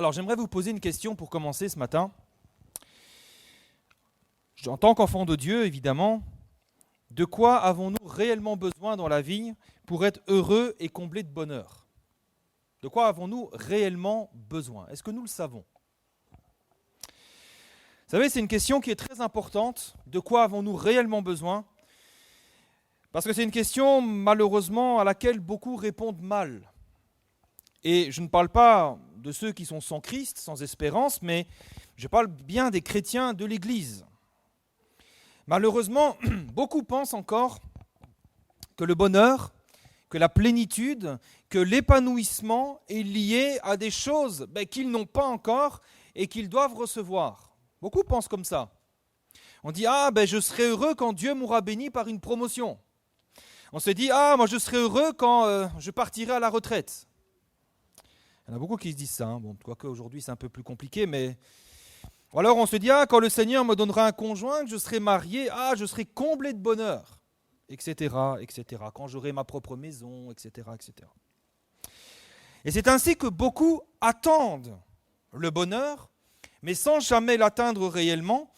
Alors, j'aimerais vous poser une question pour commencer ce matin. En tant qu'enfant de Dieu, évidemment, de quoi avons-nous réellement besoin dans la vie pour être heureux et comblés de bonheur? De quoi avons-nous réellement besoin? Est-ce que nous le savons? Vous savez, c'est une question qui est très importante. De quoi avons-nous réellement besoin? Parce que c'est une question, malheureusement, à laquelle beaucoup répondent mal. Et je ne parle pas de ceux qui sont sans Christ, sans espérance, mais je parle bien des chrétiens de l'Église. Malheureusement, beaucoup pensent encore que le bonheur, que la plénitude, que l'épanouissement est lié à des choses qu'ils n'ont pas encore et qu'ils doivent recevoir. Beaucoup pensent comme ça. On dit « Ah, je serai heureux quand Dieu m'aura béni par une promotion. » On se dit « Ah, moi je serai heureux quand je partirai à la retraite. » Il y en a beaucoup qui se disent ça. Bon, quoique aujourd'hui c'est un peu plus compliqué, mais... Ou alors on se dit « Ah, quand le Seigneur me donnera un conjoint, que je serai marié, je serai comblé de bonheur. » Etc., etc. Quand j'aurai ma propre maison, etc., etc. Et c'est ainsi que beaucoup attendent le bonheur, mais sans jamais l'atteindre réellement,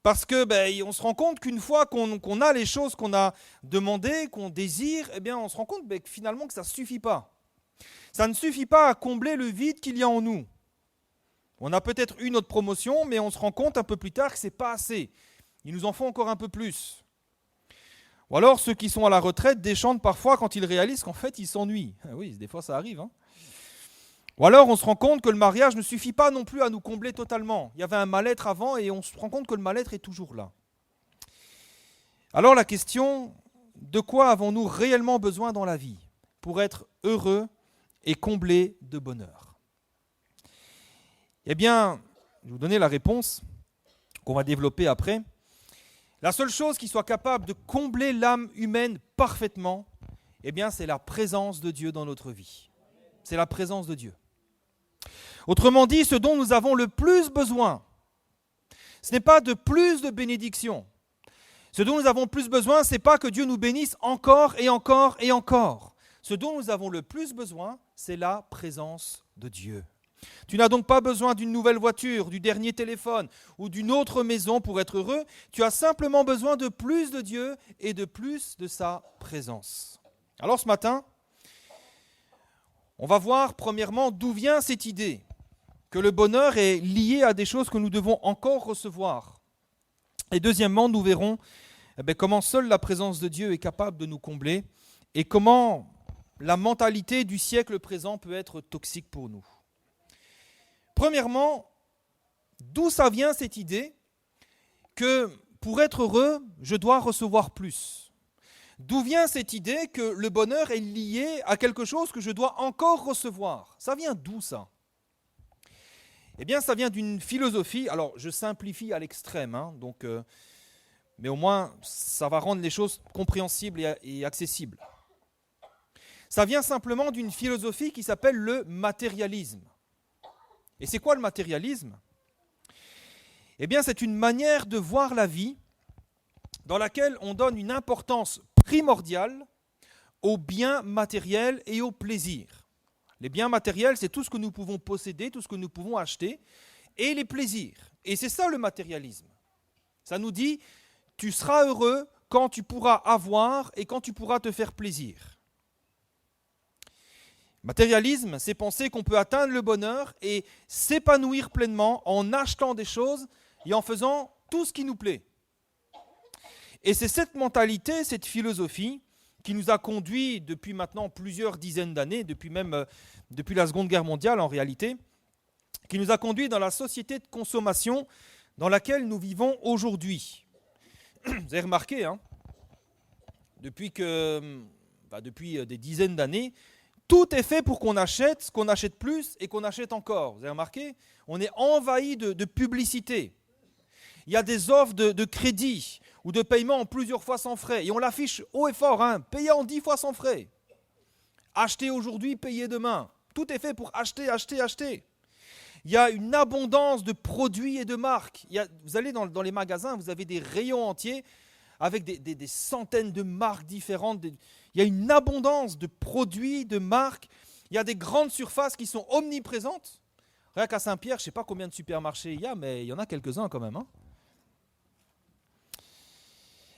parce que on se rend compte qu'une fois qu'on a les choses qu'on a demandées, qu'on désire, on se rend compte que finalement que ça ne suffit pas. Ça ne suffit pas à combler le vide qu'il y a en nous. On a peut-être eu notre promotion, mais on se rend compte un peu plus tard que ce n'est pas assez. Il nous en faut encore un peu plus. Ou alors ceux qui sont à la retraite déchantent parfois quand ils réalisent qu'en fait ils s'ennuient. Oui, des fois ça arrive. Ou alors on se rend compte que le mariage ne suffit pas non plus à nous combler totalement. Il y avait un mal-être avant et on se rend compte que le mal-être est toujours là. Alors la question, de quoi avons-nous réellement besoin dans la vie pour être heureux et comblés de bonheur? Je vais vous donner la réponse qu'on va développer après. La seule chose qui soit capable de combler l'âme humaine parfaitement, c'est la présence de Dieu dans notre vie. C'est la présence de Dieu. Autrement dit, ce dont nous avons le plus besoin, ce n'est pas de plus de bénédictions. Ce dont nous avons le plus besoin, ce n'est pas que Dieu nous bénisse encore et encore et encore. Ce dont nous avons le plus besoin, c'est la présence de Dieu. Tu n'as donc pas besoin d'une nouvelle voiture, du dernier téléphone ou d'une autre maison pour être heureux. Tu as simplement besoin de plus de Dieu et de plus de sa présence. Alors ce matin, on va voir premièrement d'où vient cette idée que le bonheur est lié à des choses que nous devons encore recevoir. Et deuxièmement, nous verrons comment seule la présence de Dieu est capable de nous combler et comment la mentalité du siècle présent peut être toxique pour nous. Premièrement, d'où ça vient cette idée que pour être heureux, je dois recevoir plus? D'où vient cette idée que le bonheur est lié à quelque chose que je dois encore recevoir? Ça vient d'où ça? Ça vient d'une philosophie, alors je simplifie à l'extrême, mais au moins ça va rendre les choses compréhensibles et accessibles. Ça vient simplement d'une philosophie qui s'appelle le matérialisme. Et c'est quoi le matérialisme? C'est une manière de voir la vie dans laquelle on donne une importance primordiale aux biens matériels et aux plaisirs. Les biens matériels, c'est tout ce que nous pouvons posséder, tout ce que nous pouvons acheter, et les plaisirs. Et c'est ça le matérialisme. Ça nous dit, tu seras heureux quand tu pourras avoir et quand tu pourras te faire plaisir. Matérialisme, c'est penser qu'on peut atteindre le bonheur et s'épanouir pleinement en achetant des choses et en faisant tout ce qui nous plaît. Et c'est cette mentalité, cette philosophie qui nous a conduits depuis maintenant plusieurs dizaines d'années, depuis la Seconde Guerre mondiale en réalité, qui nous a conduits dans la société de consommation dans laquelle nous vivons aujourd'hui. Vous avez remarqué, depuis des dizaines d'années, tout est fait pour qu'on achète plus et qu'on achète encore. Vous avez remarqué? On est envahi de publicité. Il y a des offres de crédit ou de paiement en plusieurs fois sans frais. Et on l'affiche haut et fort, payez en 10 fois sans frais. Achetez aujourd'hui, payez demain. Tout est fait pour acheter, acheter, acheter. Il y a une abondance de produits et de marques. Vous allez dans les magasins, vous avez des rayons entiers avec des centaines de marques différentes. Il y a une abondance de produits, de marques. Il y a des grandes surfaces qui sont omniprésentes. Rien qu'à Saint-Pierre, je ne sais pas combien de supermarchés il y a, mais il y en a quelques-uns quand même. Hein.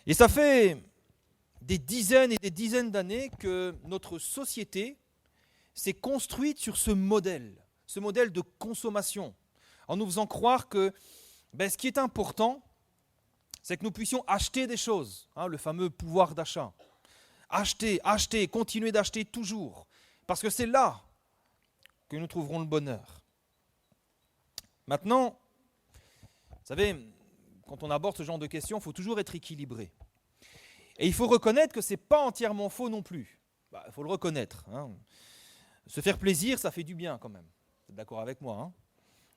Et ça fait des dizaines et des dizaines d'années que notre société s'est construite sur ce modèle de consommation, en nous faisant croire que ce qui est important, c'est que nous puissions acheter des choses, hein, le fameux pouvoir d'achat. Acheter, acheter, continuer d'acheter toujours, parce que c'est là que nous trouverons le bonheur. Maintenant, vous savez, quand on aborde ce genre de questions, il faut toujours être équilibré. Et il faut reconnaître que ce n'est pas entièrement faux non plus. Il faut le reconnaître. Hein. Se faire plaisir, ça fait du bien quand même. Vous êtes d'accord avec moi, hein?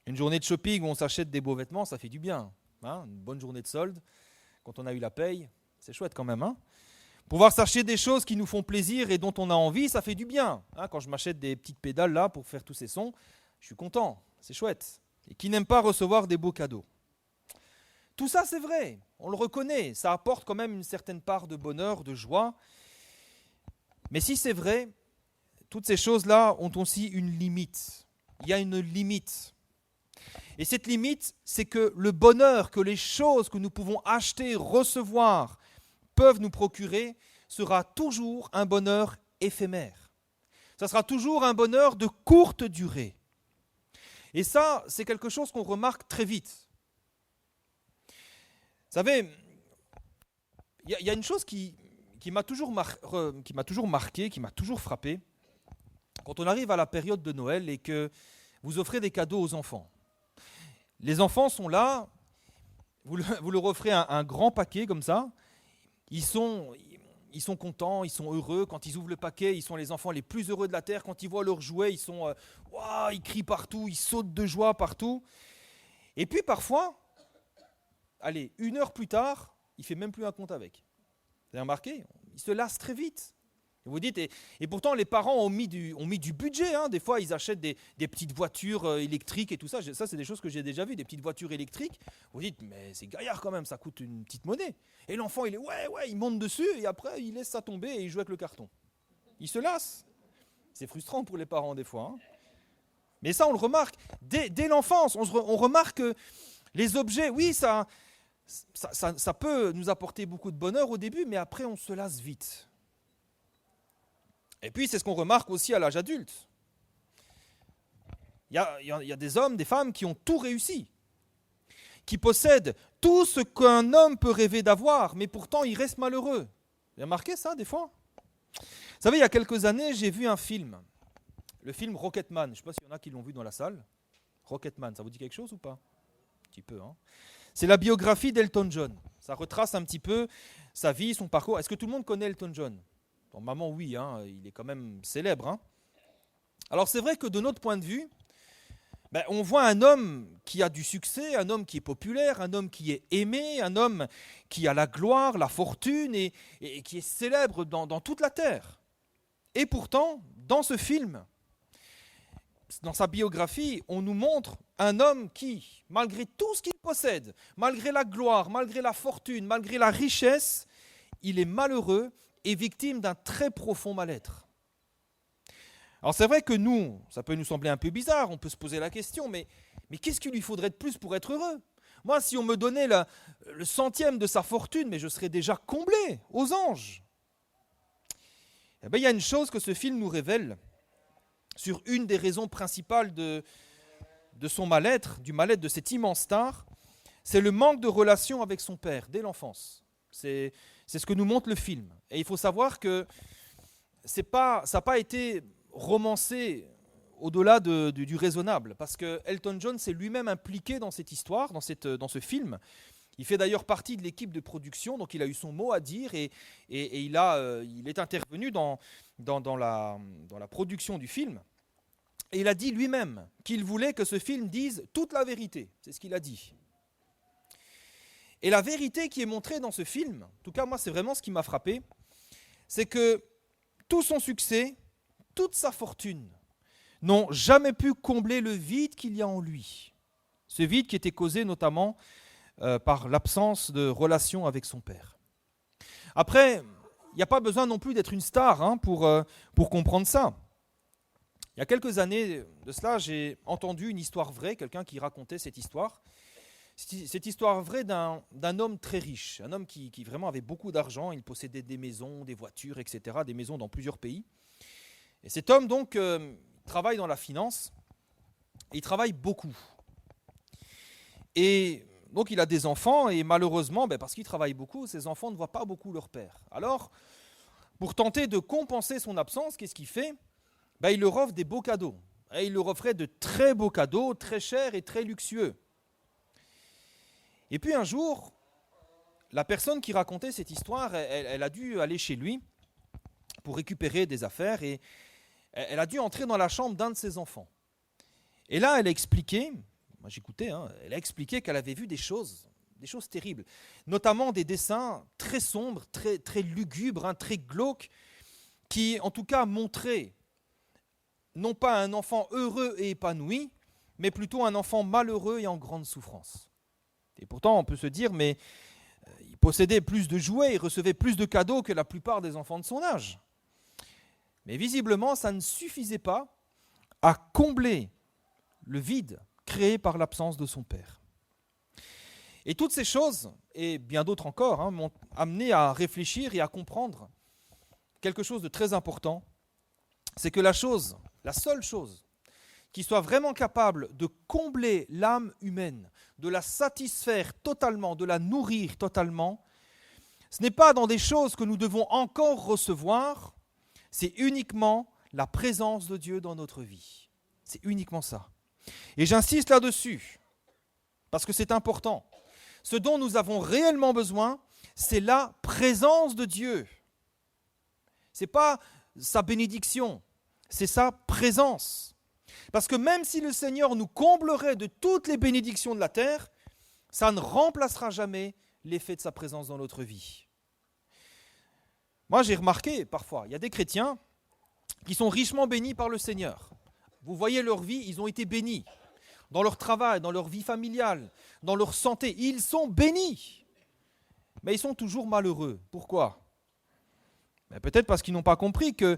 Une journée de shopping où on s'achète des beaux vêtements, ça fait du bien. Hein. Une bonne journée de solde, quand on a eu la paye, c'est chouette quand même. Hein. Pouvoir s'acheter des choses qui nous font plaisir et dont on a envie, ça fait du bien. Hein. Quand je m'achète des petites pédales là pour faire tous ces sons, je suis content, c'est chouette. Et qui n'aime pas recevoir des beaux cadeaux? Tout ça, c'est vrai, on le reconnaît, ça apporte quand même une certaine part de bonheur, de joie. Mais si c'est vrai, toutes ces choses-là ont aussi une limite. Il y a une limite. Et cette limite, c'est que le bonheur, que les choses que nous pouvons acheter, recevoir, peuvent nous procurer, sera toujours un bonheur éphémère. Ça sera toujours un bonheur de courte durée. Et ça, c'est quelque chose qu'on remarque très vite. Vous savez, il y a une chose qui m'a toujours marqué, qui m'a toujours frappé, quand on arrive à la période de Noël et que vous offrez des cadeaux aux enfants. Les enfants sont là, vous leur offrez un grand paquet comme ça, ils sont contents, ils sont heureux, quand ils ouvrent le paquet, ils sont les enfants les plus heureux de la terre, quand ils voient leurs jouets, ils crient partout, ils sautent de joie partout. Et puis parfois, allez, 1 heure plus tard, il ne fait même plus un compte avec. Vous avez remarqué? Il se lasse très vite. Et vous dites, et pourtant les parents ont mis du budget. Hein. Des fois, ils achètent des petites voitures électriques et tout ça. Ça, c'est des choses que j'ai déjà vues, des petites voitures électriques. Vous dites, mais c'est gaillard quand même, ça coûte une petite monnaie. Et l'enfant, il est, il monte dessus et après, il laisse ça tomber et il joue avec le carton. Il se lasse. C'est frustrant pour les parents des fois. Hein. Mais ça, on le remarque. Dès l'enfance, on remarque que les objets, oui, ça peut nous apporter beaucoup de bonheur au début, mais après, on se lasse vite. Et puis, c'est ce qu'on remarque aussi à l'âge adulte. Il y a des hommes, des femmes qui ont tout réussi, qui possèdent tout ce qu'un homme peut rêver d'avoir, mais pourtant, ils restent malheureux. Vous avez remarqué ça, des fois? Vous savez, il y a quelques années, j'ai vu un film, le film Rocketman. Je ne sais pas s'il y en a qui l'ont vu dans la salle. Rocketman, ça vous dit quelque chose ou pas? Un petit peu, hein. C'est la biographie d'Elton John. Ça retrace un petit peu sa vie, son parcours. Est-ce que tout le monde connaît Elton John? Normalement, oui, hein, il est quand même célèbre. Hein. Alors, c'est vrai que de notre point de vue, on voit un homme qui a du succès, un homme qui est populaire, un homme qui est aimé, un homme qui a la gloire, la fortune et qui est célèbre dans toute la terre. Et pourtant, dans ce film, dans sa biographie, on nous montre un homme qui, malgré tout ce qu'il possède, malgré la gloire, malgré la fortune, malgré la richesse, il est malheureux et victime d'un très profond mal-être. Alors c'est vrai que nous, ça peut nous sembler un peu bizarre, on peut se poser la question, mais qu'est-ce qu'il lui faudrait de plus pour être heureux? Moi, si on me donnait le centième de sa fortune, mais je serais déjà comblé aux anges. Eh bien, il y a une chose que ce film nous révèle sur une des raisons principales de son mal-être, du mal-être de cette immense star, c'est le manque de relation avec son père dès l'enfance. C'est ce que nous montre le film. Et il faut savoir que ça n'a pas été romancé au-delà du raisonnable, parce que Elton John s'est lui-même impliqué dans cette histoire, dans ce film. Il fait d'ailleurs partie de l'équipe de production, donc il a eu son mot à dire et il est intervenu dans la production du film. Et il a dit lui-même qu'il voulait que ce film dise toute la vérité. C'est ce qu'il a dit. Et la vérité qui est montrée dans ce film, en tout cas moi c'est vraiment ce qui m'a frappé, c'est que tout son succès, toute sa fortune, n'ont jamais pu combler le vide qu'il y a en lui. Ce vide qui était causé notamment par l'absence de relation avec son père. Après, il n'y a pas besoin non plus d'être une star pour comprendre ça. Il y a quelques années de cela, j'ai entendu une histoire vraie, quelqu'un qui racontait cette histoire. Cette histoire vraie d'un homme très riche, un homme qui vraiment avait beaucoup d'argent, il possédait des maisons, des voitures, etc., des maisons dans plusieurs pays. Et cet homme donc travaille dans la finance, et il travaille beaucoup. Et donc il a des enfants, et malheureusement, parce qu'il travaille beaucoup, ses enfants ne voient pas beaucoup leur père. Alors, pour tenter de compenser son absence, qu'est-ce qu'il fait ? Il leur offre des beaux cadeaux. Et il leur offrait de très beaux cadeaux, très chers et très luxueux. Et puis un jour, la personne qui racontait cette histoire, elle a dû aller chez lui pour récupérer des affaires et elle a dû entrer dans la chambre d'un de ses enfants. Et là, elle a expliqué, moi j'écoutais, elle a expliqué qu'elle avait vu des choses terribles, notamment des dessins très sombres, très, très lugubres, très glauques, qui en tout cas montraient non pas un enfant heureux et épanoui, mais plutôt un enfant malheureux et en grande souffrance. Et pourtant, on peut se dire, mais il possédait plus de jouets, il recevait plus de cadeaux que la plupart des enfants de son âge. Mais visiblement, ça ne suffisait pas à combler le vide créé par l'absence de son père. Et toutes ces choses, et bien d'autres encore, m'ont amené à réfléchir et à comprendre quelque chose de très important, c'est que la seule chose qui soit vraiment capable de combler l'âme humaine, de la satisfaire totalement, de la nourrir totalement, ce n'est pas dans des choses que nous devons encore recevoir, c'est uniquement la présence de Dieu dans notre vie. C'est uniquement ça. Et j'insiste là-dessus, parce que c'est important. Ce dont nous avons réellement besoin, c'est la présence de Dieu. Ce n'est pas sa bénédiction, c'est sa présence. Parce que même si le Seigneur nous comblerait de toutes les bénédictions de la terre, ça ne remplacera jamais l'effet de sa présence dans notre vie. Moi, j'ai remarqué parfois, il y a des chrétiens qui sont richement bénis par le Seigneur. Vous voyez leur vie, ils ont été bénis. Dans leur travail, dans leur vie familiale, dans leur santé, ils sont bénis. Mais ils sont toujours malheureux. Pourquoi ? Peut-être parce qu'ils n'ont pas compris que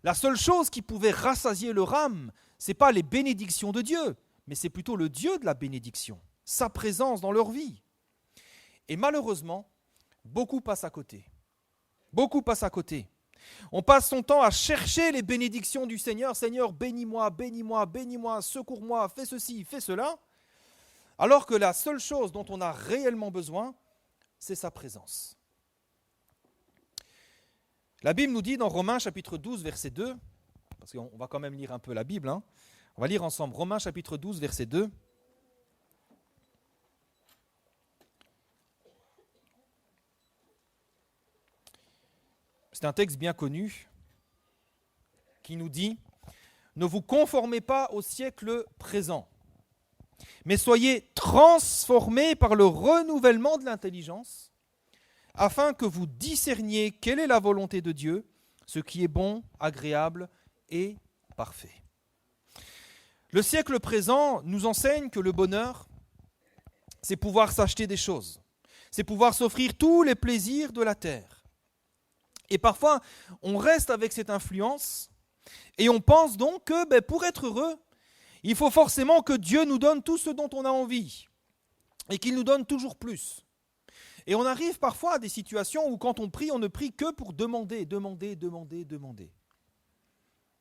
la seule chose qui pouvait rassasier leur âme, ce n'est pas les bénédictions de Dieu, mais c'est plutôt le Dieu de la bénédiction, sa présence dans leur vie. Et malheureusement, beaucoup passent à côté. Beaucoup passent à côté. On passe son temps à chercher les bénédictions du Seigneur. Seigneur, bénis-moi, bénis-moi, bénis-moi, secours-moi, fais ceci, fais cela. Alors que la seule chose dont on a réellement besoin, c'est sa présence. La Bible nous dit dans Romains chapitre 12, verset 2, parce qu'on va quand même lire un peu la Bible, on va lire ensemble Romains chapitre 12, verset 2. C'est un texte bien connu qui nous dit « Ne vous conformez pas au siècle présent, mais soyez transformés par le renouvellement de l'intelligence, afin que vous discerniez quelle est la volonté de Dieu, ce qui est bon, agréable et parfait. » Le siècle présent nous enseigne que le bonheur, c'est pouvoir s'acheter des choses, c'est pouvoir s'offrir tous les plaisirs de la terre. Et parfois, on reste avec cette influence et on pense donc que pour être heureux, il faut forcément que Dieu nous donne tout ce dont on a envie et qu'il nous donne toujours plus. Et on arrive parfois à des situations où quand on prie, on ne prie que pour demander.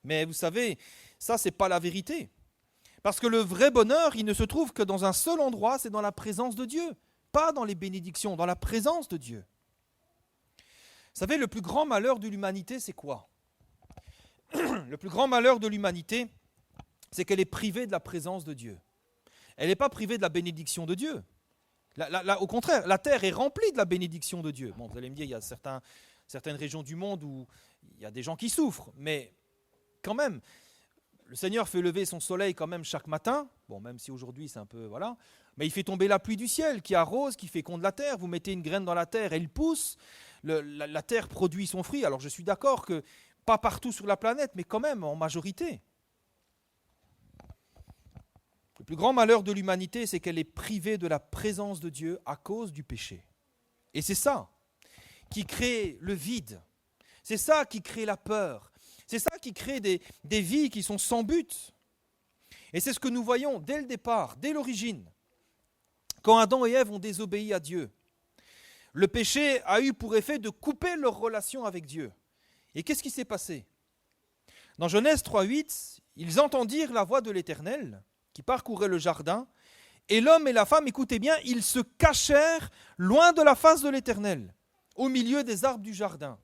Mais vous savez, ça, ce n'est pas la vérité. Parce que le vrai bonheur, il ne se trouve que dans un seul endroit, c'est dans la présence de Dieu. Pas dans les bénédictions, dans la présence de Dieu. Vous savez, le plus grand malheur de l'humanité, c'est quoi ? Le plus grand malheur de l'humanité, c'est qu'elle est privée de la présence de Dieu. Elle n'est pas privée de la bénédiction de Dieu. Au contraire, la terre est remplie de la bénédiction de Dieu. Bon, vous allez me dire, il y a certaines régions du monde où il y a des gens qui souffrent, mais quand même, le Seigneur fait lever son soleil quand même chaque matin. Bon, même si aujourd'hui c'est un peu, voilà. Mais il fait tomber la pluie du ciel qui arrose, qui féconde la terre. Vous mettez une graine dans la terre, elle pousse. La terre produit son fruit. Alors je suis d'accord que pas partout sur la planète, mais quand même en majorité. Le plus grand malheur de l'humanité, c'est qu'elle est privée de la présence de Dieu à cause du péché. Et c'est ça qui crée le vide. C'est ça qui crée la peur. C'est ça qui crée des vies qui sont sans but. Et c'est ce que nous voyons dès le départ, dès l'origine. Quand Adam et Ève ont désobéi à Dieu, le péché a eu pour effet de couper leur relation avec Dieu. Et qu'est-ce qui s'est passé? Dans Genèse 3,8, ils entendirent la voix de l'Éternel qui parcourait le jardin, et l'homme et la femme, écoutez bien, ils se cachèrent loin de la face de l'Éternel, au milieu des arbres du jardin.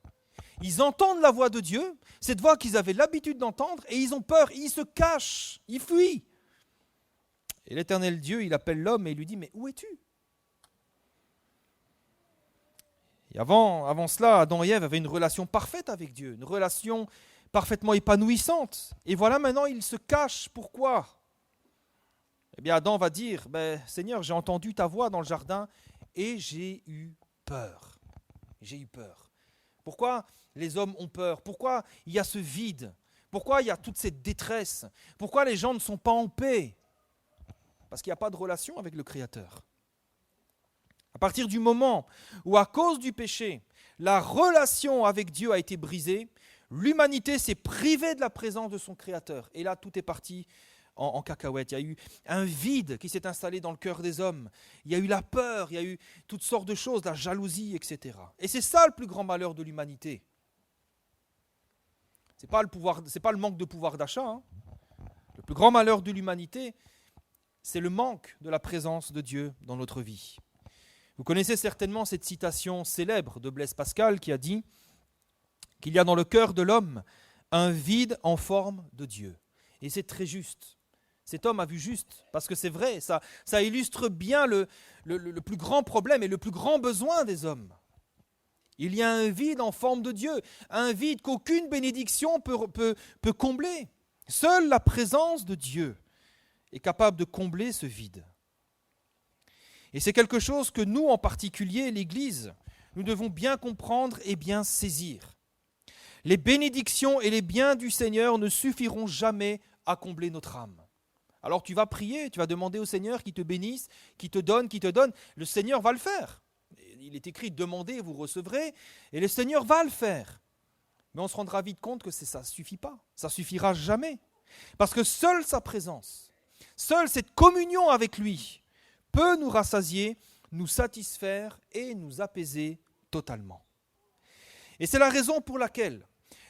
Ils entendent la voix de Dieu, cette voix qu'ils avaient l'habitude d'entendre, et ils ont peur, ils se cachent, ils fuient. Et l'Éternel Dieu, il appelle l'homme et il lui dit, mais où es-tu? Et avant cela, Adam et Ève avaient une relation parfaite avec Dieu, une relation parfaitement épanouissante. Et voilà maintenant, ils se cachent. Pourquoi? Eh bien, Adam va dire, Seigneur, j'ai entendu ta voix dans le jardin et j'ai eu peur. J'ai eu peur. Pourquoi les hommes ont peur? Pourquoi il y a ce vide? Pourquoi il y a toute cette détresse? Pourquoi les gens ne sont pas en paix? Parce qu'il n'y a pas de relation avec le Créateur. À partir du moment où, à cause du péché, la relation avec Dieu a été brisée, l'humanité s'est privée de la présence de son Créateur. Et là, tout est parti en cacahuète. Il y a eu un vide qui s'est installé dans le cœur des hommes. Il y a eu la peur, il y a eu toutes sortes de choses, la jalousie, etc. Et c'est ça le plus grand malheur de l'humanité. C'est pas le manque de pouvoir d'achat. Hein. Le plus grand malheur de l'humanité, c'est le manque de la présence de Dieu dans notre vie. Vous connaissez certainement cette citation célèbre de Blaise Pascal qui a dit qu'il y a dans le cœur de l'homme un vide en forme de Dieu. Et c'est très juste. Cet homme a vu juste, parce que c'est vrai, ça illustre bien le plus grand problème et le plus grand besoin des hommes. Il y a un vide en forme de Dieu, un vide qu'aucune bénédiction peut combler. Seule la présence de Dieu est capable de combler ce vide. Et c'est quelque chose que nous, en particulier l'Église, nous devons bien comprendre et bien saisir. Les bénédictions et les biens du Seigneur ne suffiront jamais à combler notre âme. Alors tu vas prier, tu vas demander au Seigneur qu'il te bénisse, qu'il te donne. Le Seigneur va le faire. Il est écrit « Demandez, vous recevrez » et le Seigneur va le faire. Mais on se rendra vite compte que ça ne suffit pas. Ça ne suffira jamais. Parce que seule sa présence, seule cette communion avec lui peut nous rassasier, nous satisfaire et nous apaiser totalement. Et c'est la raison pour laquelle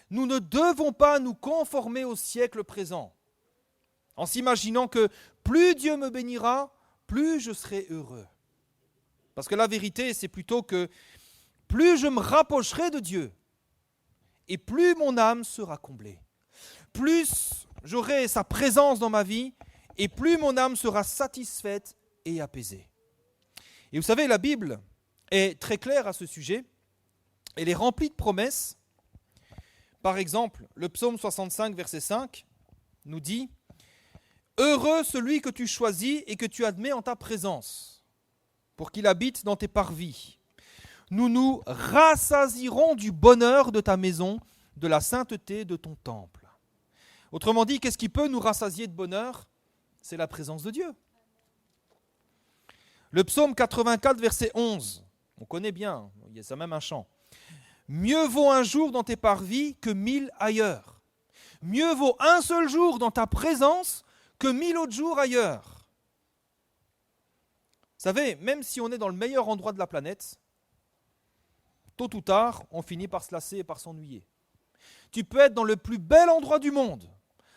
nous ne devons pas nous conformer au siècle présent, en s'imaginant que plus Dieu me bénira, plus je serai heureux. Parce que la vérité, c'est plutôt que plus je me rapprocherai de Dieu, et plus mon âme sera comblée. Plus j'aurai sa présence dans ma vie, et plus mon âme sera satisfaite et apaisée. Et vous savez, la Bible est très claire à ce sujet. Elle est remplie de promesses. Par exemple, le psaume 65, verset 5, nous dit « Heureux celui que tu choisis et que tu admets en ta présence, pour qu'il habite dans tes parvis. Nous nous rassasierons du bonheur de ta maison, de la sainteté de ton temple. » Autrement dit, qu'est-ce qui peut nous rassasier de bonheur? C'est la présence de Dieu. Le psaume 84, verset 11, on connaît bien, il y a ça même un chant. « Mieux vaut un jour dans tes parvis que 1000 ailleurs. Mieux vaut un seul jour dans ta présence que 1000 autres jours ailleurs. » Vous savez, même si on est dans le meilleur endroit de la planète, tôt ou tard, on finit par se lasser et par s'ennuyer. Tu peux être dans le plus bel endroit du monde,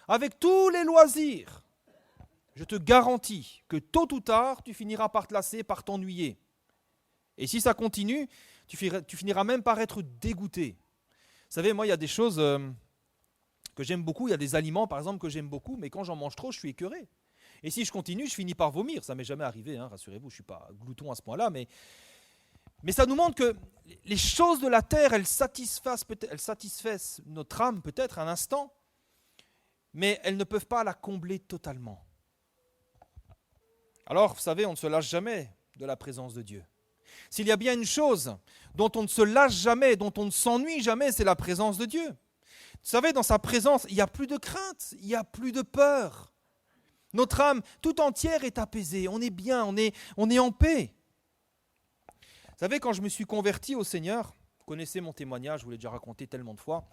avec tous les loisirs. Je te garantis que tôt ou tard, tu finiras par te lasser, par t'ennuyer. Et si ça continue, tu finiras même par être dégoûté. Vous savez, moi, il y a des choses que j'aime beaucoup. Il y a des aliments, par exemple, que j'aime beaucoup, mais quand j'en mange trop, je suis écœuré. Et si je continue, je finis par vomir. Ça ne m'est jamais arrivé, hein, rassurez-vous, je ne suis pas glouton à ce point-là. Mais ça nous montre que les choses de la terre, elles satisfassent notre âme peut-être un instant, mais elles ne peuvent pas la combler totalement. Alors, vous savez, on ne se lâche jamais de la présence de Dieu. S'il y a bien une chose dont on ne se lâche jamais, dont on ne s'ennuie jamais, c'est la présence de Dieu. Vous savez, dans sa présence, il n'y a plus de crainte, il n'y a plus de peur. Notre âme tout entière est apaisée, on est bien, on est en paix. Vous savez, quand je me suis converti au Seigneur, vous connaissez mon témoignage, je vous l'ai déjà raconté tellement de fois,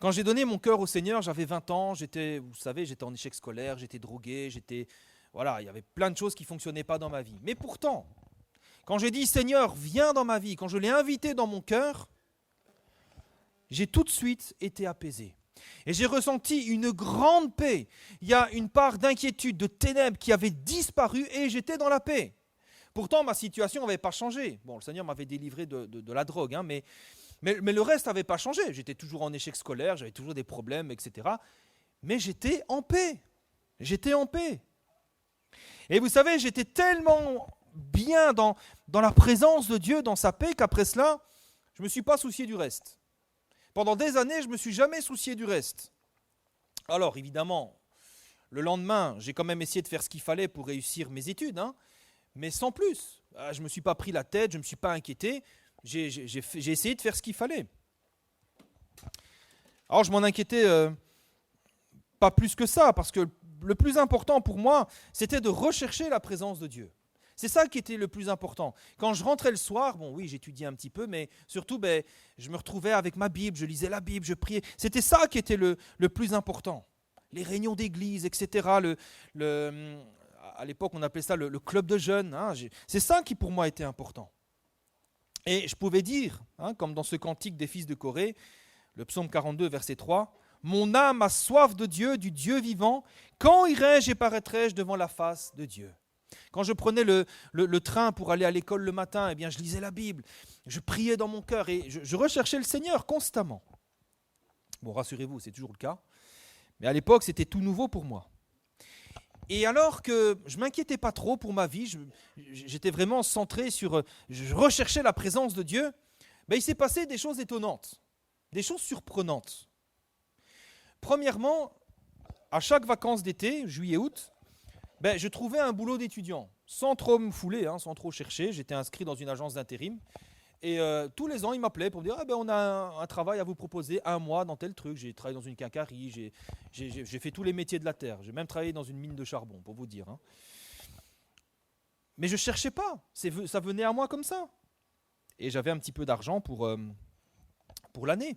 Quand j'ai donné mon cœur au Seigneur, j'avais 20 ans, vous savez, j'étais en échec scolaire, j'étais drogué, voilà, il y avait plein de choses qui ne fonctionnaient pas dans ma vie. Mais pourtant, quand j'ai dit Seigneur, viens dans ma vie, quand je l'ai invité dans mon cœur, j'ai tout de suite été apaisé. Et j'ai ressenti une grande paix. Il y a une part d'inquiétude, de ténèbres qui avait disparu et j'étais dans la paix. Pourtant, ma situation n'avait pas changé. Bon, le Seigneur m'avait délivré de la drogue, hein, mais le reste n'avait pas changé. J'étais toujours en échec scolaire, j'avais toujours des problèmes, etc. Mais j'étais en paix. J'étais en paix. Et vous savez, j'étais tellement bien dans la présence de Dieu, dans sa paix, qu'après cela, je ne me suis pas soucié du reste. Pendant des années, je ne me suis jamais soucié du reste. Alors, évidemment, le lendemain, j'ai quand même essayé de faire ce qu'il fallait pour réussir mes études, hein, mais sans plus. Je ne me suis pas pris la tête, je ne me suis pas inquiété. J'ai essayé de faire ce qu'il fallait. Alors, je m'en inquiétais pas plus que ça, parce que le plus important pour moi, c'était de rechercher la présence de Dieu. C'est ça qui était le plus important. Quand je rentrais le soir, bon oui, j'étudiais un petit peu, mais surtout, je me retrouvais avec ma Bible, je lisais la Bible, je priais. C'était ça qui était le plus important. Les réunions d'église, etc. À l'époque, on appelait ça le club de jeunes. Hein, c'est ça qui, pour moi, était important. Et je pouvais dire, hein, comme dans ce cantique des fils de Corée, le psaume 42, verset 3, « Mon âme a soif de Dieu, du Dieu vivant. Quand irai-je et paraîtrai-je devant la face de Dieu ?» Quand je prenais le train pour aller à l'école le matin, eh bien, je lisais la Bible, je priais dans mon cœur et je recherchais le Seigneur constamment. Bon, rassurez-vous, c'est toujours le cas. Mais à l'époque, c'était tout nouveau pour moi. Et alors que je ne m'inquiétais pas trop pour ma vie, j'étais vraiment centré sur... Je recherchais la présence de Dieu, il s'est passé des choses étonnantes, des choses surprenantes. Premièrement, à chaque vacances d'été, juillet-août, je trouvais un boulot d'étudiant, sans trop me fouler, hein, sans trop chercher. J'étais inscrit dans une agence d'intérim. Et tous les ans, ils m'appelaient pour me dire on a un travail à vous proposer, 1 mois dans tel truc. J'ai travaillé dans une quincaillerie, j'ai fait tous les métiers de la terre. J'ai même travaillé dans une mine de charbon, pour vous dire. Hein. Mais je ne cherchais pas. Ça venait à moi comme ça. Et j'avais un petit peu d'argent pour l'année.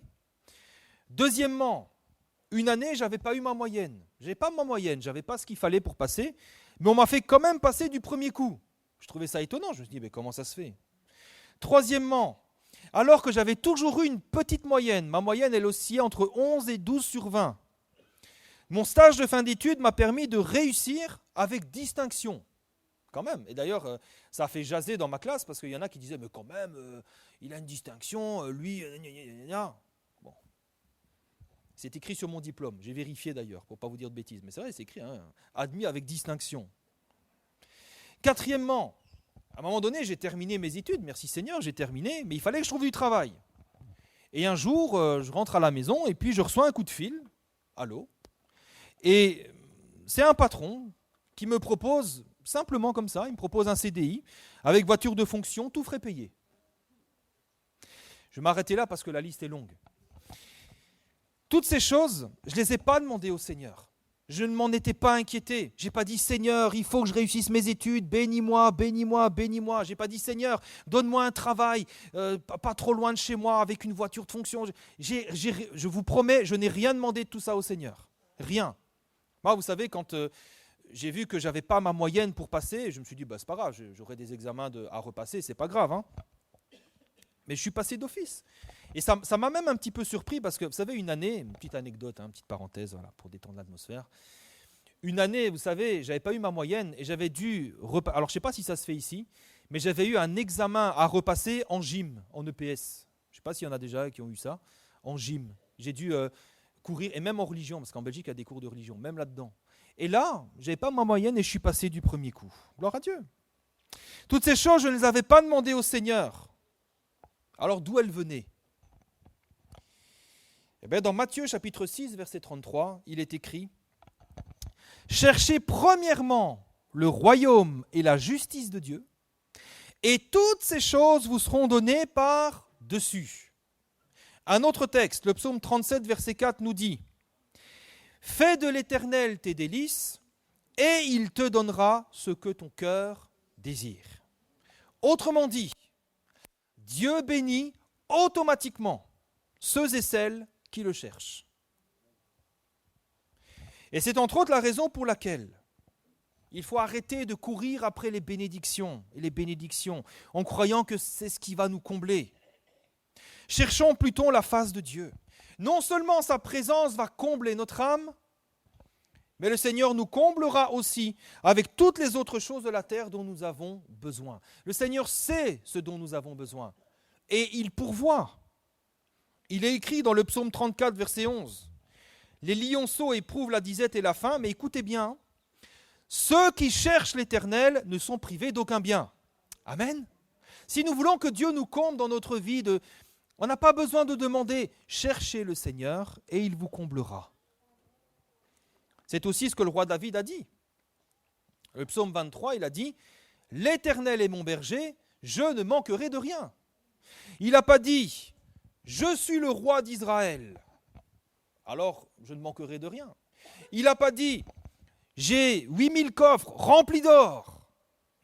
Deuxièmement, une année, je n'avais pas eu ma moyenne. Je n'avais pas ma moyenne, je n'avais pas ce qu'il fallait pour passer. Mais on m'a fait quand même passer du premier coup. Je trouvais ça étonnant. Je me suis dit, comment ça se fait ? Troisièmement, alors que j'avais toujours eu une petite moyenne, ma moyenne elle oscillait entre 11 et 12 sur 20. Mon stage de fin d'études m'a permis de réussir avec distinction. Quand même. Et d'ailleurs, ça a fait jaser dans ma classe parce qu'il y en a qui disaient, mais quand même, il a une distinction, lui, bon. C'est écrit sur mon diplôme. J'ai vérifié d'ailleurs, pour ne pas vous dire de bêtises. Mais c'est vrai, c'est écrit, hein, admis avec distinction. Quatrièmement, à un moment donné, j'ai terminé mes études. Merci Seigneur, j'ai terminé. Mais il fallait que je trouve du travail. Et un jour, je rentre à la maison et puis je reçois un coup de fil. Allô ? Et c'est un patron qui me propose, simplement comme ça, il me propose un CDI avec voiture de fonction, tout frais payé. Je vais m'arrêter là parce que la liste est longue. Toutes ces choses, je ne les ai pas demandées au Seigneur. Je ne m'en étais pas inquiété. Je n'ai pas dit, Seigneur, il faut que je réussisse mes études, bénis-moi, bénis-moi, bénis-moi. Je n'ai pas dit, Seigneur, donne-moi un travail, pas trop loin de chez moi, avec une voiture de fonction. Je vous promets, je n'ai rien demandé de tout ça au Seigneur. Rien. Moi, vous savez, quand j'ai vu que je n'avais pas ma moyenne pour passer, je me suis dit, c'est pas grave, j'aurai des examens à repasser, c'est pas grave. Hein. Mais je suis passé d'office. Et ça m'a même un petit peu surpris parce que, vous savez, une année, une petite anecdote, une petite parenthèse, voilà, pour détendre l'atmosphère. Une année, vous savez, j'avais pas eu ma moyenne et j'avais dû alors je ne sais pas si ça se fait ici, mais j'avais eu un examen à repasser en gym, en EPS. Je ne sais pas s'il y en a déjà qui ont eu ça, en gym. J'ai dû courir, et même en religion, parce qu'en Belgique, il y a des cours de religion, même là-dedans. Et là, je n'avais pas ma moyenne et je suis passé du premier coup. Gloire à Dieu. Toutes ces choses, je ne les avais pas demandées au Seigneur. Alors d'où elles venaient ? Eh bien, dans Matthieu chapitre 6, verset 33, il est écrit « Cherchez premièrement le royaume et la justice de Dieu, et toutes ces choses vous seront données par-dessus. » Un autre texte, le psaume 37, verset 4, nous dit « Fais de l'Éternel tes délices, et il te donnera ce que ton cœur désire. » Autrement dit, Dieu bénit automatiquement ceux et celles qui le cherchent. Et c'est entre autres la raison pour laquelle il faut arrêter de courir après les bénédictions et les bénédictions en croyant que c'est ce qui va nous combler. Cherchons plutôt la face de Dieu. Non seulement sa présence va combler notre âme, mais le Seigneur nous comblera aussi avec toutes les autres choses de la terre dont nous avons besoin. Le Seigneur sait ce dont nous avons besoin et il pourvoit. Il est écrit dans le psaume 34, verset 11. Les lionceaux éprouvent la disette et la faim, mais écoutez bien, ceux qui cherchent l'Éternel ne sont privés d'aucun bien. Amen. Si nous voulons que Dieu nous comble dans notre vie, on n'a pas besoin de demander, cherchez le Seigneur et il vous comblera. C'est aussi ce que le roi David a dit. Le psaume 23, il a dit, l'Éternel est mon berger, je ne manquerai de rien. Il n'a pas dit, je suis le roi d'Israël, alors je ne manquerai de rien. Il n'a pas dit, j'ai 8000 coffres remplis d'or,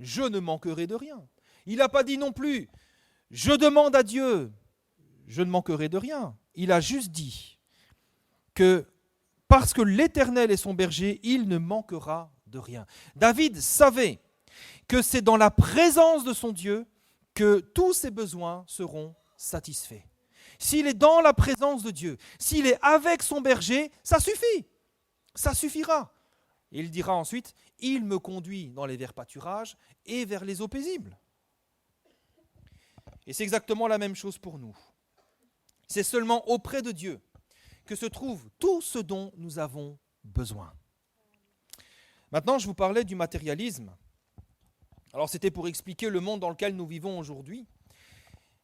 je ne manquerai de rien. Il n'a pas dit non plus, je demande à Dieu, je ne manquerai de rien. Il a juste dit que parce que l'Éternel est son berger, il ne manquera de rien. David savait que c'est dans la présence de son Dieu que tous ses besoins seront satisfaits. S'il est dans la présence de Dieu, s'il est avec son berger, ça suffit, ça suffira. Et il dira ensuite, il me conduit dans les verts pâturages et vers les eaux paisibles. Et c'est exactement la même chose pour nous. C'est seulement auprès de Dieu que se trouve tout ce dont nous avons besoin. Maintenant, je vous parlais du matérialisme. Alors, c'était pour expliquer le monde dans lequel nous vivons aujourd'hui,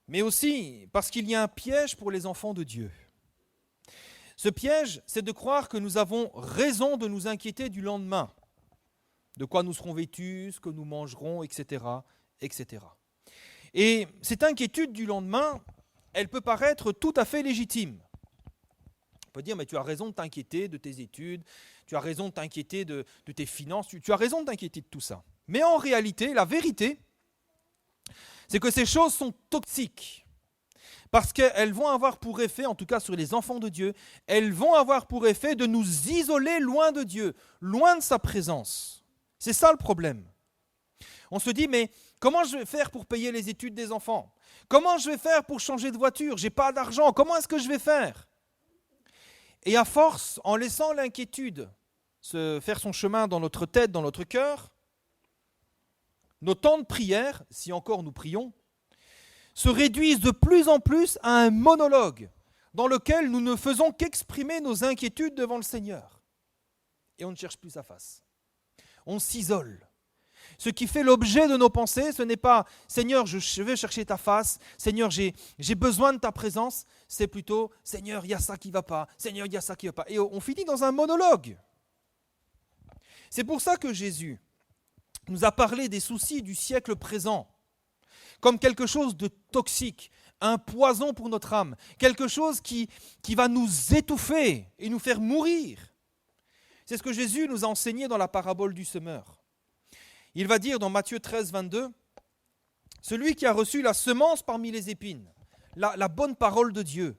mais aussi parce qu'il y a un piège pour les enfants de Dieu. Ce piège, c'est de croire que nous avons raison de nous inquiéter du lendemain, de quoi nous serons vêtus, ce que nous mangerons, etc., etc. Et cette inquiétude du lendemain, elle peut paraître tout à fait légitime. On peut dire, mais tu as raison de t'inquiéter de tes études, tu as raison de t'inquiéter de tes finances, tu as raison de t'inquiéter de tout ça. Mais en réalité, la vérité, c'est que ces choses sont toxiques. Parce qu'elles vont avoir pour effet, en tout cas sur les enfants de Dieu, elles vont avoir pour effet de nous isoler loin de Dieu, loin de sa présence. C'est ça le problème. On se dit, mais comment je vais faire pour payer les études des enfants ? Comment je vais faire pour changer de voiture ? Je n'ai pas d'argent, comment est-ce que je vais faire ? Et à force, en laissant l'inquiétude se faire son chemin dans notre tête, dans notre cœur, nos temps de prière, si encore nous prions, se réduisent de plus en plus à un monologue dans lequel nous ne faisons qu'exprimer nos inquiétudes devant le Seigneur. Et on ne cherche plus sa face. On s'isole. Ce qui fait l'objet de nos pensées, ce n'est pas « Seigneur, je vais chercher ta face. Seigneur, j'ai besoin de ta présence. » C'est plutôt « Seigneur, il y a ça qui ne va pas. Seigneur, il y a ça qui ne va pas. » Et on finit dans un monologue. C'est pour ça que Jésus nous a parlé des soucis du siècle présent comme quelque chose de toxique, un poison pour notre âme, quelque chose qui va nous étouffer et nous faire mourir. C'est ce que Jésus nous a enseigné dans la parabole du semeur. Il va dire dans Matthieu 13, 22, « Celui qui a reçu la semence parmi les épines, la bonne parole de Dieu,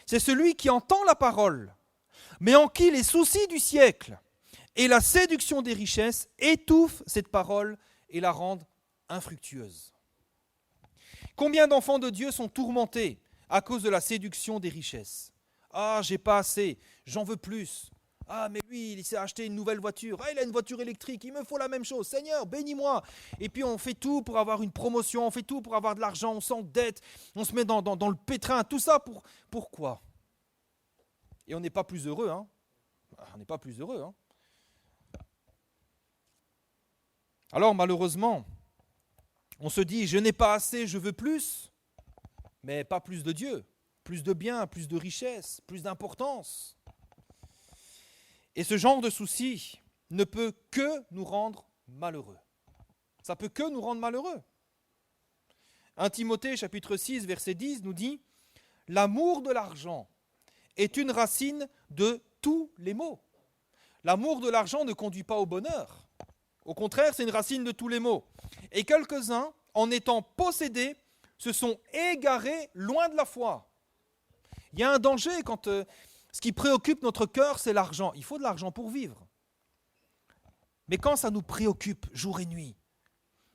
c'est celui qui entend la parole, mais en qui les soucis du siècle et la séduction des richesses étouffent cette parole et la rendent infructueuse. » Combien d'enfants de Dieu sont tourmentés à cause de la séduction des richesses ? Ah, j'ai pas assez, j'en veux plus. Ah, mais lui, il s'est acheté une nouvelle voiture. Ah, il a une voiture électrique, il me faut la même chose. Seigneur, bénis-moi. Et puis on fait tout pour avoir une promotion, on fait tout pour avoir de l'argent, on s'endette, on se met dans le pétrin. Tout ça pourquoi ? Et on n'est pas plus heureux, hein ? On n'est pas plus heureux, hein ? Alors malheureusement, on se dit, je n'ai pas assez, je veux plus, mais pas plus de Dieu, plus de biens, plus de richesses, plus d'importance. Et ce genre de souci ne peut que nous rendre malheureux. Ça peut que nous rendre malheureux. 1 Timothée chapitre 6, verset 10 nous dit, « L'amour de l'argent est une racine de tous les maux. » L'amour de l'argent ne conduit pas au bonheur. Au contraire, c'est une racine de tous les maux. Et quelques-uns, en étant possédés, se sont égarés loin de la foi. Il y a un danger quand Ce qui préoccupe notre cœur, c'est l'argent. Il faut de l'argent pour vivre. Mais quand ça nous préoccupe jour et nuit,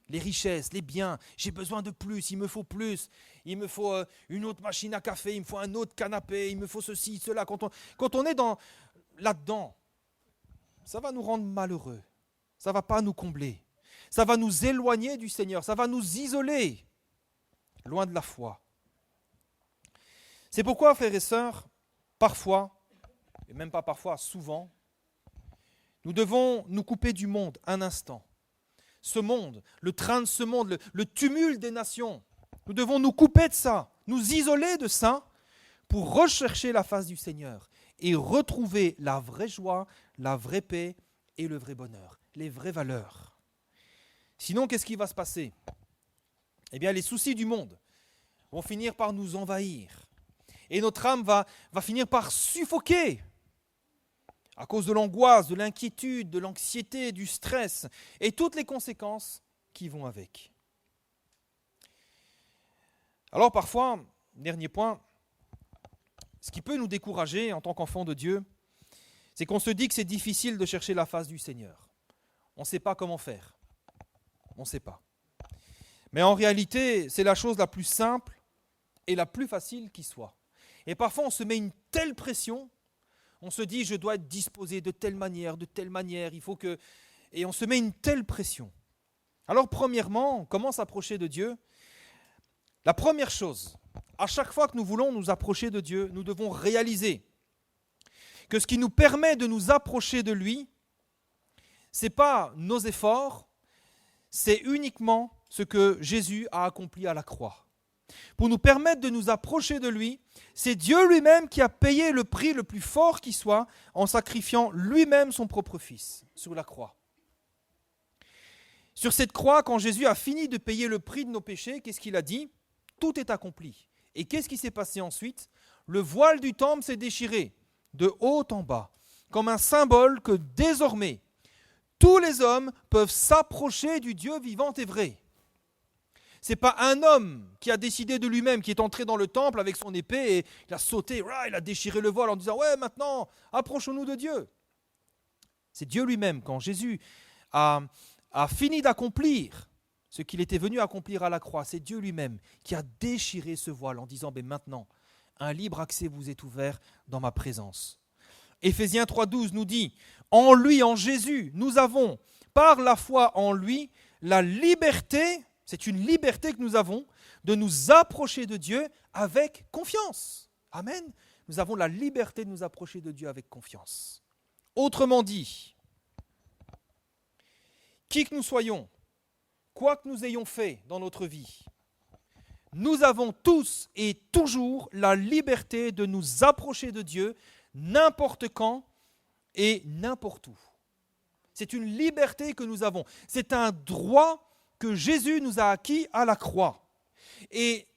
les richesses, les biens, j'ai besoin de plus, il me faut une autre machine à café, il me faut un autre canapé, il me faut ceci, cela. Quand on est là-dedans, ça va nous rendre malheureux, ça ne va pas nous combler, ça va nous éloigner du Seigneur, ça va nous isoler, loin de la foi. C'est pourquoi, frères et sœurs, parfois, et même pas parfois, souvent, nous devons nous couper du monde un instant. Ce monde, le train de ce monde, le tumulte des nations, nous devons nous couper de ça, nous isoler de ça pour rechercher la face du Seigneur et retrouver la vraie joie, la vraie paix et le vrai bonheur, les vraies valeurs. Sinon, qu'est-ce qui va se passer? Eh bien, les soucis du monde vont finir par nous envahir et notre âme va finir par suffoquer à cause de l'angoisse, de l'inquiétude, de l'anxiété, du stress et toutes les conséquences qui vont avec. Alors parfois, dernier point, ce qui peut nous décourager en tant qu'enfants de Dieu, c'est qu'on se dit que c'est difficile de chercher la face du Seigneur. On ne sait pas comment faire. On ne sait pas. Mais en réalité, c'est la chose la plus simple et la plus facile qui soit. Et parfois, on se met une telle pression. On se dit, je dois être disposé de telle manière, il faut que... Et on se met une telle pression. Alors, premièrement, comment s'approcher de Dieu? La première chose, à chaque fois que nous voulons nous approcher de Dieu, nous devons réaliser que ce qui nous permet de nous approcher de lui, ce n'est pas nos efforts, c'est uniquement ce que Jésus a accompli à la croix. Pour nous permettre de nous approcher de lui, c'est Dieu lui-même qui a payé le prix le plus fort qui soit en sacrifiant lui-même son propre Fils sur la croix. Sur cette croix, quand Jésus a fini de payer le prix de nos péchés, qu'est-ce qu'il a dit? Tout est accompli. Et qu'est-ce qui s'est passé ensuite? Le voile du temple s'est déchiré de haut en bas, comme un symbole que désormais, tous les hommes peuvent s'approcher du Dieu vivant et vrai. Ce n'est pas un homme qui a décidé de lui-même, qui est entré dans le temple avec son épée et il a sauté, il a déchiré le voile en disant « Ouais, maintenant, approchons-nous de Dieu ». C'est Dieu lui-même, quand Jésus a fini d'accomplir ce qu'il était venu accomplir à la croix, c'est Dieu lui-même qui a déchiré ce voile en disant « Maintenant, un libre accès vous est ouvert dans ma présence ». Éphésiens 3,12 nous dit « En lui, en Jésus, nous avons, par la foi en lui, la liberté ». C'est une liberté que nous avons de nous approcher de Dieu avec confiance. Amen. Nous avons la liberté de nous approcher de Dieu avec confiance. Autrement dit, qui que nous soyons, quoi que nous ayons fait dans notre vie, nous avons tous et toujours la liberté de nous approcher de Dieu n'importe quand et n'importe où. C'est une liberté que nous avons. C'est un droit que Jésus nous a acquis à la croix. Et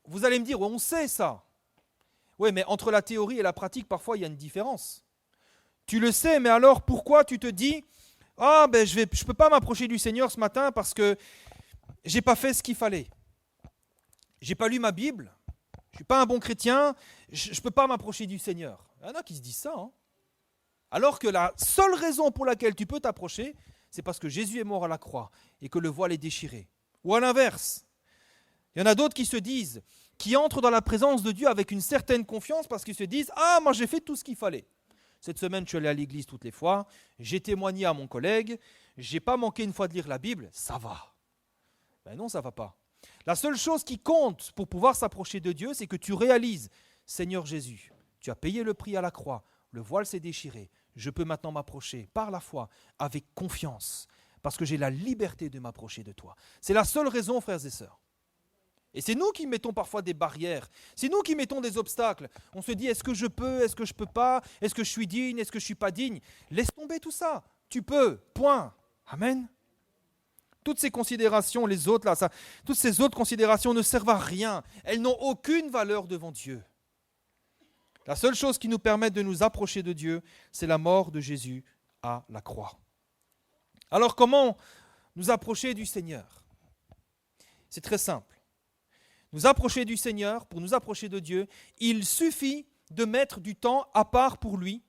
vous allez me dire, on sait ça. Oui, mais entre la théorie et la pratique, parfois, il y a une différence. Tu le sais, mais alors pourquoi tu te dis « Ah, je ne peux pas m'approcher du Seigneur ce matin parce que je n'ai pas fait ce qu'il fallait. Je n'ai pas lu ma Bible, je ne suis pas un bon chrétien, je ne peux pas m'approcher du Seigneur. » Il y en a qui se disent ça. Alors que la seule raison pour laquelle tu peux t'approcher, c'est parce que Jésus est mort à la croix et que le voile est déchiré. Ou à l'inverse, il y en a d'autres qui se disent, qui entrent dans la présence de Dieu avec une certaine confiance parce qu'ils se disent « Ah, moi j'ai fait tout ce qu'il fallait. Cette semaine, je suis allé à l'église toutes les fois, j'ai témoigné à mon collègue, je n'ai pas manqué une fois de lire la Bible, ça va. » Ben non, ça ne va pas. La seule chose qui compte pour pouvoir s'approcher de Dieu, c'est que tu réalises « Seigneur Jésus, tu as payé le prix à la croix, le voile s'est déchiré. Je peux maintenant m'approcher par la foi, avec confiance, parce que j'ai la liberté de m'approcher de toi. » C'est la seule raison, frères et sœurs. Et c'est nous qui mettons parfois des barrières, c'est nous qui mettons des obstacles. On se dit, est-ce que je peux, est-ce que je ne peux pas, est-ce que je suis digne, est-ce que je ne suis pas digne? Laisse tomber tout ça, tu peux, point. Amen. Toutes ces considérations, toutes ces autres considérations ne servent à rien. Elles n'ont aucune valeur devant Dieu. La seule chose qui nous permet de nous approcher de Dieu, c'est la mort de Jésus à la croix. Alors comment nous approcher du Seigneur? C'est très simple. Nous approcher du Seigneur, pour nous approcher de Dieu, il suffit de mettre du temps à part pour lui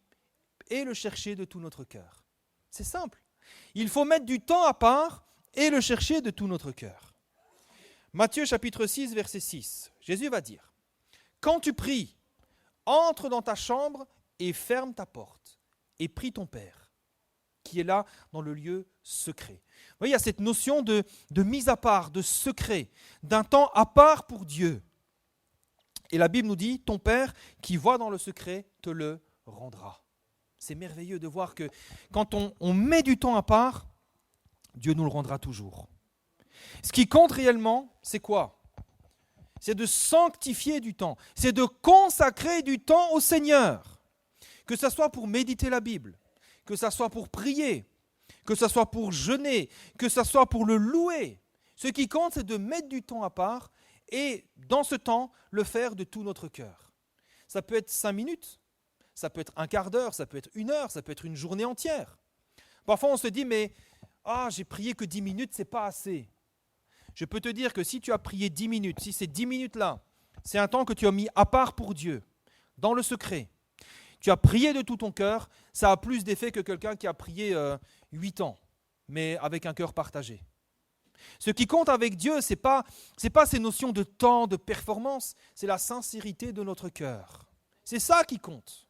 et le chercher de tout notre cœur. C'est simple. Il faut mettre du temps à part et le chercher de tout notre cœur. Matthieu chapitre 6, verset 6. Jésus va dire, « Quand tu pries, entre dans ta chambre et ferme ta porte, et prie ton Père, qui est là dans le lieu secret. » Vous voyez, il y a cette notion de mise à part, de secret, d'un temps à part pour Dieu. Et la Bible nous dit, ton Père qui voit dans le secret te le rendra. C'est merveilleux de voir que quand on met du temps à part, Dieu nous le rendra toujours. Ce qui compte réellement, c'est quoi ? C'est de sanctifier du temps, c'est de consacrer du temps au Seigneur. Que ce soit pour méditer la Bible, que ce soit pour prier, que ce soit pour jeûner, que ce soit pour le louer. Ce qui compte, c'est de mettre du temps à part et dans ce temps, le faire de tout notre cœur. Ça peut être 5 minutes, ça peut être un quart d'heure, ça peut être 1 heure, ça peut être une journée entière. Parfois, on se dit, mais j'ai prié que 10 minutes, c'est pas assez. Je peux te dire que si tu as prié 10 minutes, si ces 10 minutes-là, c'est un temps que tu as mis à part pour Dieu, dans le secret, tu as prié de tout ton cœur, ça a plus d'effet que quelqu'un qui a prié 8 ans, mais avec un cœur partagé. Ce qui compte avec Dieu, ce n'est pas ces notions de temps, de performance, c'est la sincérité de notre cœur. C'est ça qui compte.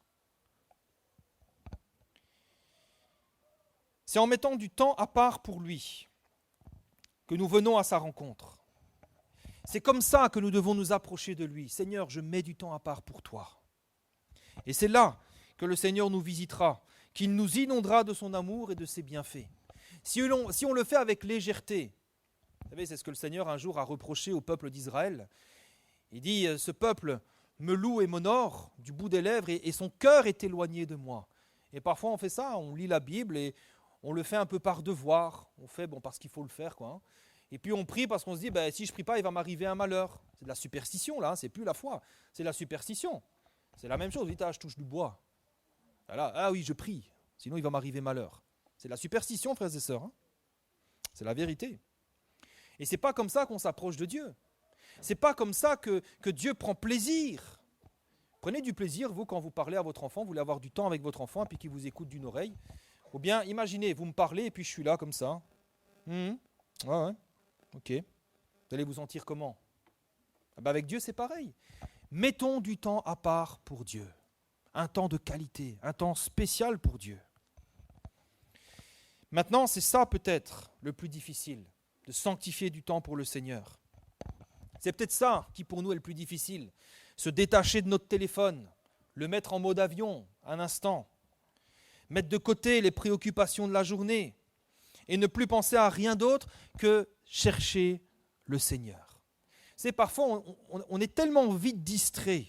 C'est en mettant du temps à part pour lui que nous venons à sa rencontre. C'est comme ça que nous devons nous approcher de lui. Seigneur, je mets du temps à part pour toi. Et c'est là que le Seigneur nous visitera, qu'il nous inondera de son amour et de ses bienfaits. Si on le fait avec légèreté, vous savez, c'est ce que le Seigneur un jour a reproché au peuple d'Israël. Il dit, ce peuple me loue et m'honore du bout des lèvres et son cœur est éloigné de moi. Et parfois on fait ça, on lit la Bible et on le fait un peu par devoir. On fait parce qu'il faut le faire, quoi. Et puis on prie parce qu'on se dit, si je ne prie pas, il va m'arriver un malheur. C'est de la superstition, là, c'est plus la foi, c'est la superstition. C'est la même chose, vous dites, je touche du bois. Là, oui, je prie, sinon il va m'arriver malheur. C'est de la superstition, frères et sœurs. C'est la vérité. Et ce n'est pas comme ça qu'on s'approche de Dieu. Ce n'est pas comme ça que Dieu prend plaisir. Prenez du plaisir, vous, quand vous parlez à votre enfant, vous voulez avoir du temps avec votre enfant et puis qu'il vous écoute d'une oreille. Ou bien, imaginez, vous me parlez et puis je suis là comme ça. Ouais, ok. Vous allez vous sentir comment ? Avec Dieu, c'est pareil. Mettons du temps à part pour Dieu. Un temps de qualité, un temps spécial pour Dieu. Maintenant, c'est ça peut-être le plus difficile, de sanctifier du temps pour le Seigneur. C'est peut-être ça qui pour nous est le plus difficile, se détacher de notre téléphone, le mettre en mode avion un instant, mettre de côté les préoccupations de la journée et ne plus penser à rien d'autre que chercher le Seigneur. C'est parfois, on est tellement vite distrait.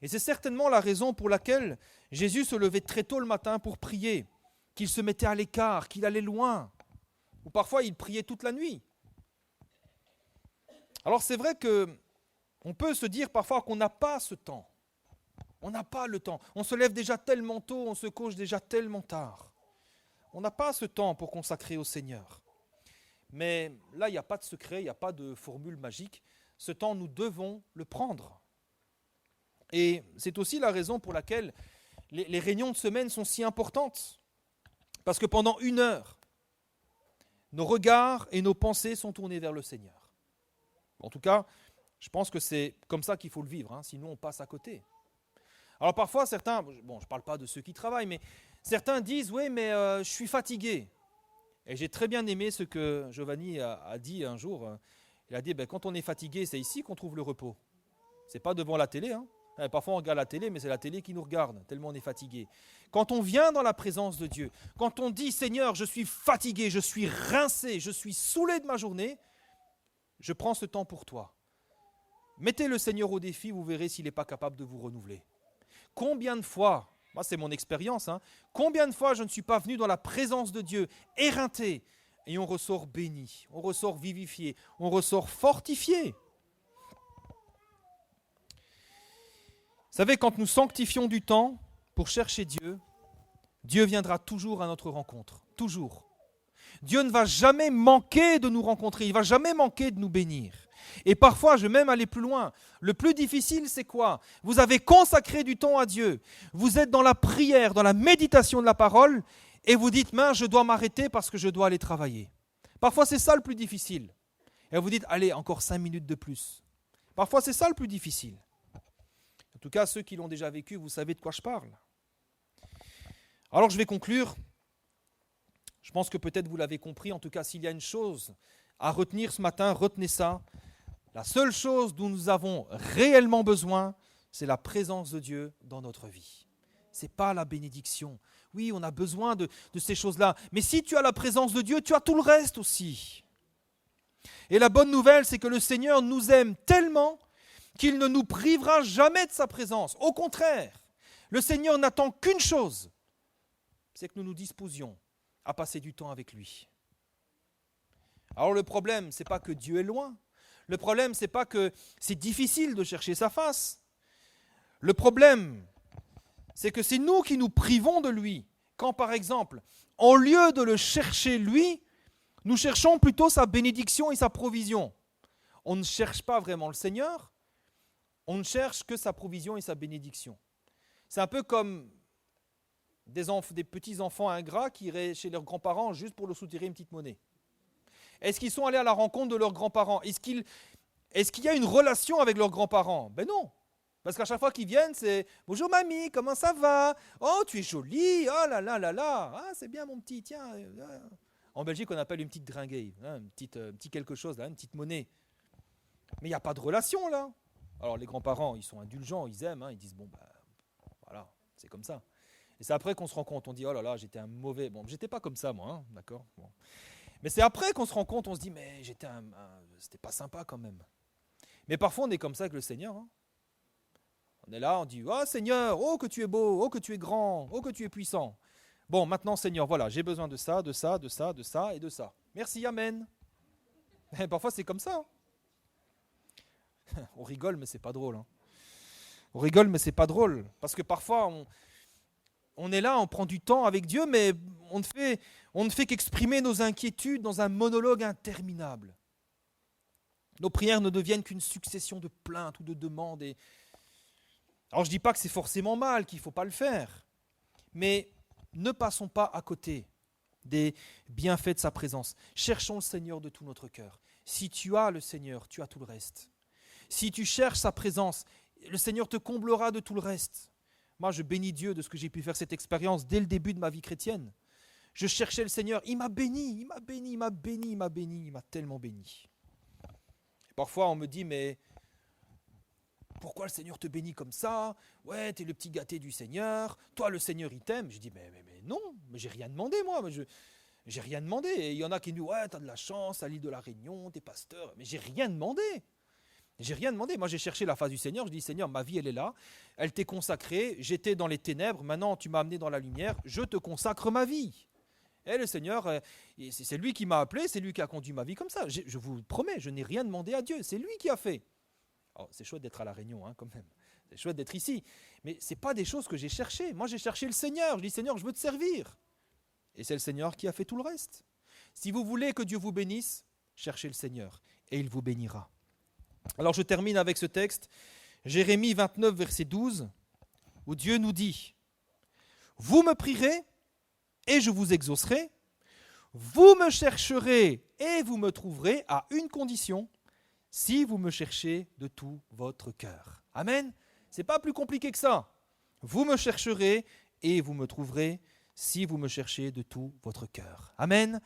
Et c'est certainement la raison pour laquelle Jésus se levait très tôt le matin pour prier, qu'il se mettait à l'écart, qu'il allait loin, ou parfois il priait toute la nuit. Alors c'est vrai qu'on peut se dire parfois qu'on n'a pas ce temps. On n'a pas le temps. On se lève déjà tellement tôt, on se couche déjà tellement tard. On n'a pas ce temps pour consacrer au Seigneur. Mais là, il n'y a pas de secret, il n'y a pas de formule magique. Ce temps, nous devons le prendre. Et c'est aussi la raison pour laquelle les réunions de semaine sont si importantes. Parce que pendant 1 heure, nos regards et nos pensées sont tournés vers le Seigneur. En tout cas, je pense que c'est comme ça qu'il faut le vivre, sinon on passe à côté. Alors parfois, certains, je ne parle pas de ceux qui travaillent, mais certains disent, oui, mais je suis fatigué. Et j'ai très bien aimé ce que Giovanni a dit un jour. Il a dit, quand on est fatigué, c'est ici qu'on trouve le repos. Ce n'est pas devant la télé. Parfois, on regarde la télé, mais c'est la télé qui nous regarde, tellement on est fatigué. Quand on vient dans la présence de Dieu, quand on dit, Seigneur, je suis fatigué, je suis rincé, je suis saoulé de ma journée, je prends ce temps pour toi. Mettez le Seigneur au défi, vous verrez s'il n'est pas capable de vous renouveler. Combien de fois, moi c'est mon expérience, combien de fois je ne suis pas venu dans la présence de Dieu, éreinté, et on ressort béni, on ressort vivifié, on ressort fortifié. Vous savez, quand nous sanctifions du temps pour chercher Dieu, Dieu viendra toujours à notre rencontre, toujours. Dieu ne va jamais manquer de nous rencontrer, il ne va jamais manquer de nous bénir. Et parfois, je vais même aller plus loin. Le plus difficile, c'est quoi? Vous avez consacré du temps à Dieu. Vous êtes dans la prière, dans la méditation de la parole, et vous dites, mince, je dois m'arrêter parce que je dois aller travailler. Parfois, c'est ça le plus difficile. Et vous dites, allez, encore 5 minutes de plus. Parfois, c'est ça le plus difficile. En tout cas, ceux qui l'ont déjà vécu, vous savez de quoi je parle. Alors, je vais conclure. Je pense que peut-être vous l'avez compris. En tout cas, s'il y a une chose à retenir ce matin, retenez ça. La seule chose dont nous avons réellement besoin, c'est la présence de Dieu dans notre vie. Ce n'est pas la bénédiction. Oui, on a besoin de ces choses-là. Mais si tu as la présence de Dieu, tu as tout le reste aussi. Et la bonne nouvelle, c'est que le Seigneur nous aime tellement qu'il ne nous privera jamais de sa présence. Au contraire, le Seigneur n'attend qu'une chose, c'est que nous nous disposions à passer du temps avec lui. Alors le problème, ce n'est pas que Dieu est loin. Le problème, ce n'est pas que c'est difficile de chercher sa face. Le problème, c'est que c'est nous qui nous privons de lui. Quand par exemple, au lieu de le chercher lui, nous cherchons plutôt sa bénédiction et sa provision. On ne cherche pas vraiment le Seigneur, on ne cherche que sa provision et sa bénédiction. C'est un peu comme des petits-enfants ingrats qui iraient chez leurs grands-parents juste pour leur soutirer une petite monnaie. Est-ce qu'ils sont allés à la rencontre de leurs grands-parents? Est-ce qu'il y a une relation avec leurs grands-parents? Ben non. Parce qu'à chaque fois qu'ils viennent, c'est « Bonjour mamie, comment ça va? Oh, tu es jolie, oh là là là là, ah, c'est bien mon petit, tiens. » En Belgique, on appelle une petite dringuée, un petit quelque chose, là, une petite monnaie. Mais il n'y a pas de relation là. Alors les grands-parents, ils sont indulgents, ils aiment, ils disent « Bon, ben voilà, c'est comme ça. » Et c'est après qu'on se rend compte, on dit « Oh là là, j'étais un mauvais... » Bon, j'étais pas comme ça moi, d'accord, bon. Mais c'est après qu'on se rend compte, on se dit, mais c'était pas sympa quand même. Mais parfois, on est comme ça avec le Seigneur. On est là, on dit, oh Seigneur, oh que tu es beau, oh que tu es grand, oh que tu es puissant. Bon, maintenant Seigneur, voilà, j'ai besoin de ça, de ça, de ça, de ça et de ça. Merci, amen. Et parfois, c'est comme ça. On rigole, mais c'est pas drôle. On rigole, mais c'est pas drôle. Parce que parfois, on est là, on prend du temps avec Dieu, mais on ne fait qu'exprimer nos inquiétudes dans un monologue interminable. Nos prières ne deviennent qu'une succession de plaintes ou de demandes. Alors je ne dis pas que c'est forcément mal, qu'il ne faut pas le faire, mais ne passons pas à côté des bienfaits de sa présence. Cherchons le Seigneur de tout notre cœur. Si tu as le Seigneur, tu as tout le reste. Si tu cherches sa présence, le Seigneur te comblera de tout le reste. Moi, je bénis Dieu de ce que j'ai pu faire cette expérience dès le début de ma vie chrétienne. Je cherchais le Seigneur, il m'a béni, il m'a béni, il m'a béni, il m'a béni, il m'a tellement béni. Et parfois, on me dit, mais pourquoi le Seigneur te bénit comme ça? Ouais, t'es le petit gâté du Seigneur, toi, le Seigneur, il t'aime. Je dis, mais non, mais j'ai rien demandé, moi. J'ai rien demandé. Et il y en a qui nous disent, ouais, t'as de la chance à l'île de la Réunion, t'es pasteur. Mais j'ai rien demandé. J'ai rien demandé. Moi, j'ai cherché la face du Seigneur. Je dis, Seigneur, ma vie, elle est là. Elle t'est consacrée. J'étais dans les ténèbres. Maintenant, tu m'as amené dans la lumière. Je te consacre ma vie. Et le Seigneur, c'est lui qui m'a appelé. C'est lui qui a conduit ma vie comme ça. Je vous promets, je n'ai rien demandé à Dieu. C'est lui qui a fait. Alors, c'est chouette d'être à la Réunion, quand même. C'est chouette d'être ici. Mais ce n'est pas des choses que j'ai cherchées. Moi, j'ai cherché le Seigneur. Je dis, Seigneur, je veux te servir. Et c'est le Seigneur qui a fait tout le reste. Si vous voulez que Dieu vous bénisse, cherchez le Seigneur. Et il vous bénira. Alors je termine avec ce texte, Jérémie 29, verset 12, où Dieu nous dit « Vous me prierez et je vous exaucerai, vous me chercherez et vous me trouverez à une condition, si vous me cherchez de tout votre cœur. » Amen. Ce n'est pas plus compliqué que ça. Vous me chercherez et vous me trouverez si vous me cherchez de tout votre cœur. Amen.